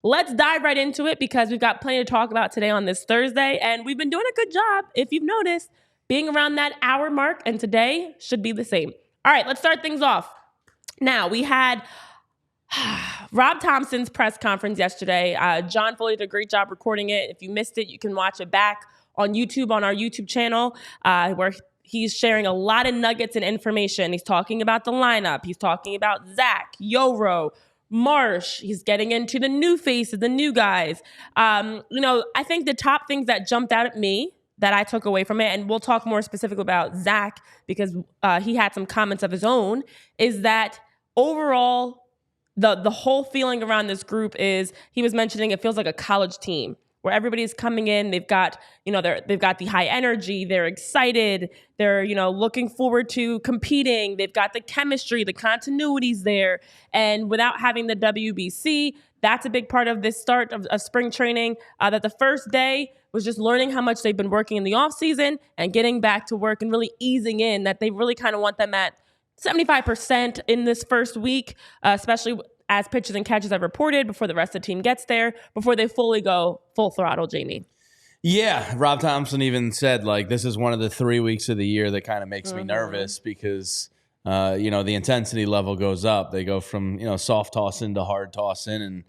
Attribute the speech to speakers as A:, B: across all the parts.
A: let's dive right into it because we've got plenty to talk about today on this Thursday. And we've been doing a good job, if you've noticed, being around that hour mark. And today should be the same. All right, let's start things off. Now, we had Rob Thomson's press conference yesterday. John Foley did a great job recording it. If you missed it, you can watch it back on YouTube, on our YouTube channel, where he's sharing a lot of nuggets and information. He's talking about the lineup. He's talking about Zack, Yoro, Marsh. He's getting into the new faces, the new guys. I think the top things that jumped out at me that I took away from it, and we'll talk more specifically about Zack because he had some comments of his own, is that overall, the whole feeling around this group is, he was mentioning it feels like a college team where everybody's coming in. They've got, they've got the high energy. They're excited. They're, looking forward to competing. They've got the chemistry, the continuity's there. And without having the WBC, that's a big part of this start of spring training, that the first day was just learning how much they've been working in the off season and getting back to work and really easing in, that they really kind of want them at 75% in this first week, especially as pitches and catches have reported before the rest of the team gets there, before they fully go full throttle, Jamie.
B: Yeah, Rob Thomson even said, this is one of the 3 weeks of the year that kind of makes me nervous because, the intensity level goes up. They go from, soft tossing to hard tossing. And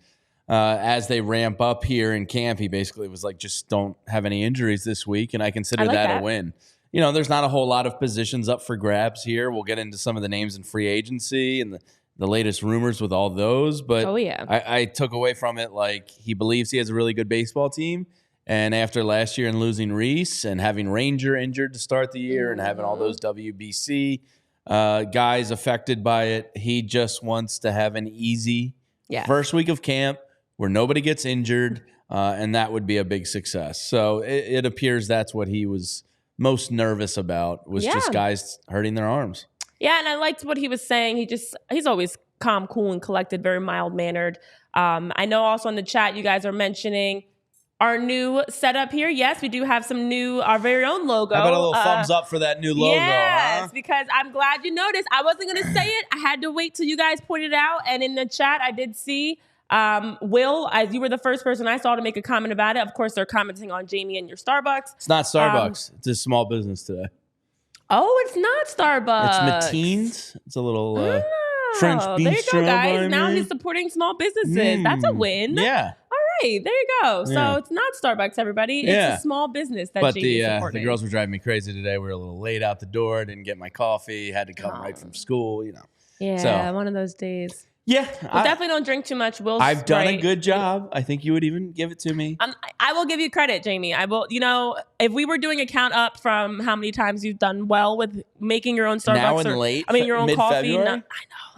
B: as they ramp up here in camp, he basically was like, just don't have any injuries this week. And I consider that a win. There's not a whole lot of positions up for grabs here. We'll get into some of the names in free agency and the latest rumors with all those. But I took away from it he believes he has a really good baseball team. And after last year and losing Reese and having Ranger injured to start the year and having all those WBC guys affected by it, he just wants to have an easy first week of camp where nobody gets injured, and that would be a big success. So it appears that's what he was most nervous about, was just guys hurting their arms.
A: Yeah, and I liked what he was saying. He's always calm, cool, and collected, very mild-mannered. I know also in the chat you guys are mentioning our new setup here. Yes, we do have our very own logo.
B: How about a little thumbs up for that new logo?
A: Yes, because I'm glad you noticed. I wasn't going to say it. I had to wait till you guys pointed it out. And in the chat, I did see Will, as you were the first person I saw to make a comment about it. Of course, they're commenting on Jamie and your Starbucks.
B: It's not Starbucks. It's a small business today.
A: Oh, it's not Starbucks.
B: It's Mateen's. It's a little French bistro.
A: There you go, guys. Now he's supporting small businesses. That's a win.
B: Yeah.
A: All right, there you go. So it's not Starbucks, everybody. It's a small business that Jamie's supporting.
B: The girls were driving me crazy today. We were a little late out the door. Didn't get my coffee. Had to come right from school.
A: Yeah, one of those days.
B: Yeah.
A: Definitely don't drink too much.
B: I've done a good job. I think you would even give it to me.
A: I will give you credit, Jamie. I will, if we were doing a count up from how many times you've done well with making your own Starbucks your own coffee. I know,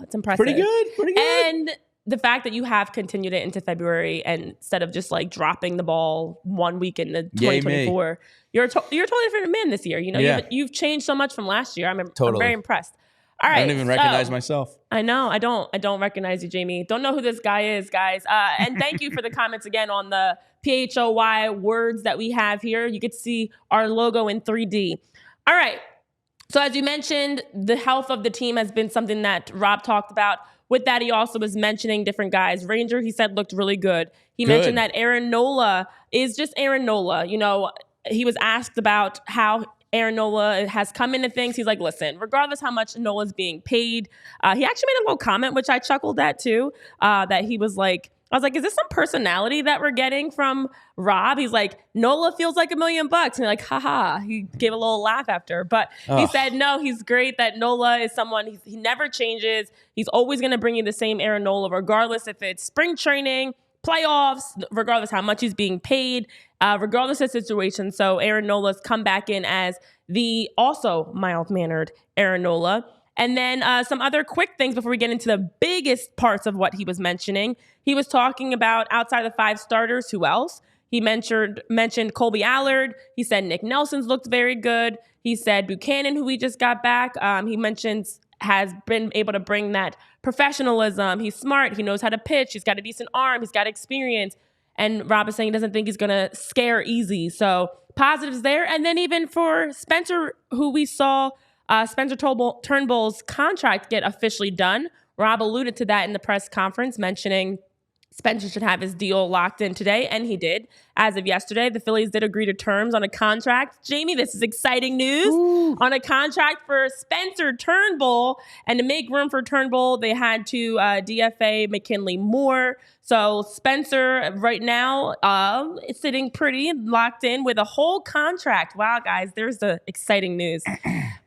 A: it's impressive.
B: Pretty good.
A: And the fact that you have continued it into February and instead of just dropping the ball 1 week into 2024, you're a totally different man this year. You've changed so much from last year. I'm very impressed. All right,
B: I don't even recognize myself.
A: I know. I don't recognize you, Jamie. Don't know who this guy is, guys. And thank you for the comments again on the PHLY words that we have here. You get to see our logo in 3D. All right. So as you mentioned, the health of the team has been something that Rob talked about. With that, he also was mentioning different guys. Ranger, he said, looked really good. He mentioned that Aaron Nola is just Aaron Nola. He was asked about how Aaron Nola has come into things. He's like, listen, regardless how much Nola's being paid, he actually made a little comment, which I chuckled at too, that he was like, I was like, is this some personality that we're getting from Rob? He's like, Nola feels like $1 million. And you're like, haha. He gave a little laugh after. But he said, no, he's great, that Nola is someone, he never changes. He's always going to bring you the same Aaron Nola, regardless if it's spring training, playoffs, regardless how much he's being paid, regardless of situation. So Aaron Nola's come back in as the also mild-mannered Aaron Nola. And then some other quick things before we get into the biggest parts of what he was mentioning. He was talking about outside the 5 starters, who else? He mentioned Colby Allard. He said Nick Nelson's looked very good. He said Buchanan, who we just got back, he mentions has been able to bring that professionalism. He's smart. He knows how to pitch. He's got a decent arm. He's got experience. And Rob is saying he doesn't think he's going to scare easy. So positives there. And then even for Spencer, who we saw Spencer Turnbull's contract get officially done. Rob alluded to that in the press conference, mentioning Spencer should have his deal locked in today, and he did. As of yesterday, the Phillies did agree to terms on a contract. Jamie, this is exciting news.
B: Ooh.
A: On a contract for Spencer Turnbull. And to make room for Turnbull, they had to DFA McKinley Moore. So Spencer right now is sitting pretty locked in with a whole contract. Wow, guys, there's the exciting news.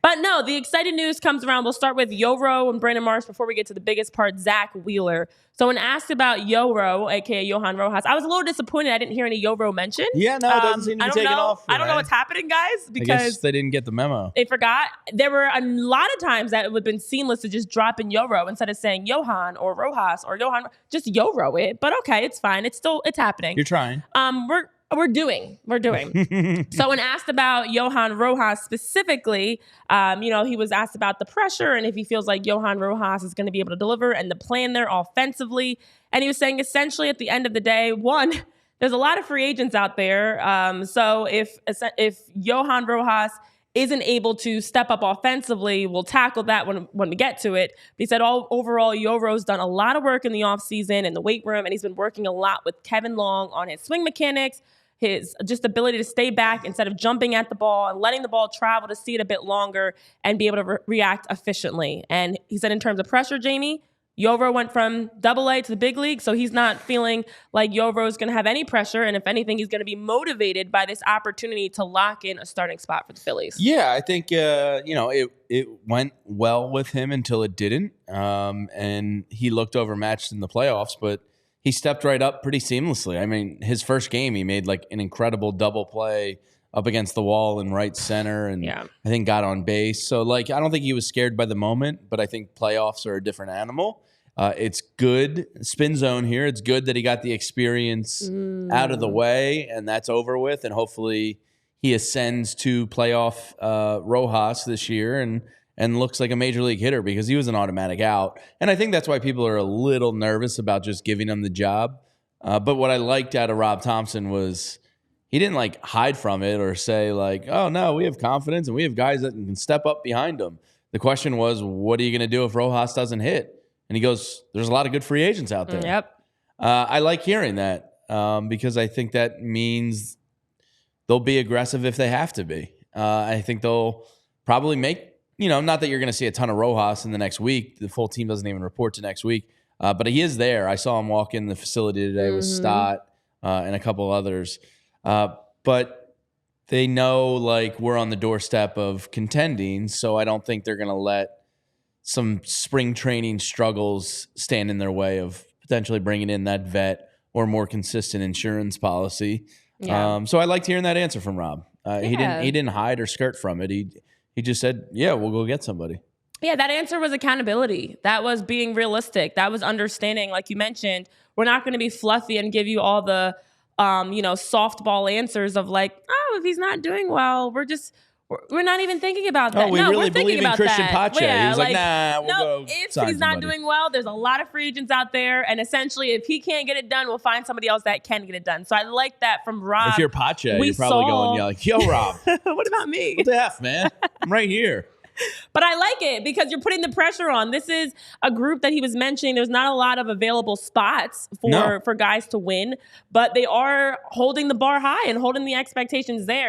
A: But no, the exciting news comes around. We'll start with Yoro and Brandon Marsh before we get to the biggest part, Zack Wheeler. So when asked about Yoro, a.k.a. Johan Rojas, I was a little disappointed I didn't hear any Yoro mentioned.
B: Yeah, no, it doesn't seem to be taken off.
A: I don't know what's happening, guys, because
B: I guess they didn't get the memo.
A: They forgot. There were a lot of times that it would have been seamless to just drop in Yoro instead of saying Johan or Rojas or Johan. Just Yoro it. But okay, it's fine. It's happening.
B: You're trying.
A: We're doing. So when asked about Johan Rojas specifically, he was asked about the pressure and if he feels like Johan Rojas is going to be able to deliver and the plan there offensively. And he was saying essentially at the end of the day, one, there's a lot of free agents out there. So if Johan Rojas isn't able to step up offensively, we'll tackle that when we get to it. But he said overall, Yoro's done a lot of work in the offseason in the weight room, and he's been working a lot with Kevin Long on his swing mechanics, his just ability to stay back instead of jumping at the ball and letting the ball travel to see it a bit longer and be able to react efficiently. And he said in terms of pressure, Jamie, Yoro went from AA to the big league, so he's not feeling like Yoro is going to have any pressure. And if anything, he's going to be motivated by this opportunity to lock in a starting spot for the Phillies.
B: Yeah, I think, it went well with him until it didn't. And he looked overmatched in the playoffs, but he stepped right up pretty seamlessly. I mean, his first game, he made like an incredible double play up against the wall in right center and I think got on base. So, I don't think he was scared by the moment, but I think playoffs are a different animal. It's good. Spin zone here. It's good that he got the experience out of the way, and that's over with. And hopefully he ascends to playoff Rojas this year and looks like a major league hitter because he was an automatic out. And I think that's why people are a little nervous about just giving him the job. But what I liked out of Rob Thomson was he didn't hide from it or say oh, no, we have confidence and we have guys that can step up behind him. The question was, what are you going to do if Rojas doesn't hit? And he goes, there's a lot of good free agents out there.
A: Yep.
B: I like hearing that because I think that means they'll be aggressive if they have to be. I think they'll probably make, not that you're going to see a ton of Rojas in the next week. The full team doesn't even report to next week. But he is there. I saw him walk in the facility today with Stott and a couple others. But they know we're on the doorstep of contending, so I don't think they're going to let some spring training struggles stand in their way of potentially bringing in that vet or more consistent insurance policy. Yeah. So I liked hearing that answer from Rob. He didn't hide or skirt from it. He just said, yeah, we'll go get somebody.
A: Yeah, that answer was accountability. That was being realistic. That was understanding, like you mentioned, we're not going to be fluffy and give you all the, softball answers of if he's not doing well, we're not even thinking about that.
B: We really
A: we're thinking
B: believe in
A: about
B: Christian
A: that.
B: Pache.
A: Yeah,
B: he was nah, we'll go
A: if
B: sign
A: he's not
B: somebody.
A: doing well, there's a lot of free agents out there. And essentially, if he can't get it done, we'll find somebody else that can get it done. So I like that from Rob.
B: If you're Pache, you're probably going, yo, Rob.
A: What about me?
B: What the F, man? I'm right here.
A: But I like it because you're putting the pressure on. This is a group that he was mentioning. There's not a lot of available spots for guys to win, but they are holding the bar high and holding the expectations there.